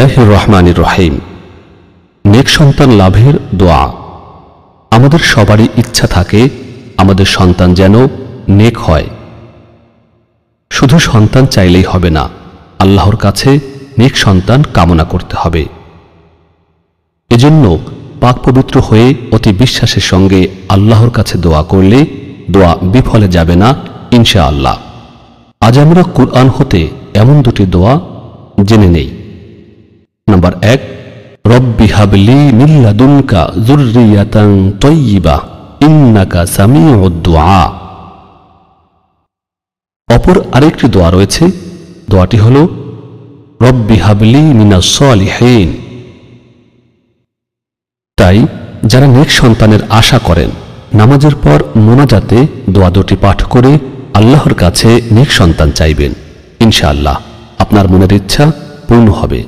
বিসমিল্লাহির রহমানির রহিম। নেক সন্তান লাভের দোয়া। আমাদের সবারই ইচ্ছা থাকে আমাদের সন্তান যেন নেক হয়। শুধু সন্তান চাইলেই হবে না, আল্লাহর কাছে নেক সন্তান কামনা করতে হবে। এজন্য পাক পবিত্র হয়ে অতি বিশ্বাসের সঙ্গে আল্লাহর কাছে দোয়া করলে দোয়া বিফলে যাবে না ইনশাআল্লাহ। আজ আমরা কুরআন হতে এমন দুটি দোয়া জেনে নেই। নাম্বার 1, রব্বি হাবলি মিন লাদুনকা যুররিয়াতান তাইয়্যিবাহ ইন্নাকা সামিউদ দুআ। অপর আরেকটি দোয়া রয়েছে, দোয়াটি হল রব্বি হাবলি মিনাস সালিহিন। তাই যারা নেক সন্তানের আশা করেন, নামাজের পর মোনাজাতে দোয়া দুটি পাঠ করে আল্লাহর কাছে নেক সন্তান চাইবেন। ইনশাআল্লাহ আপনার মনের ইচ্ছা পূর্ণ হবে।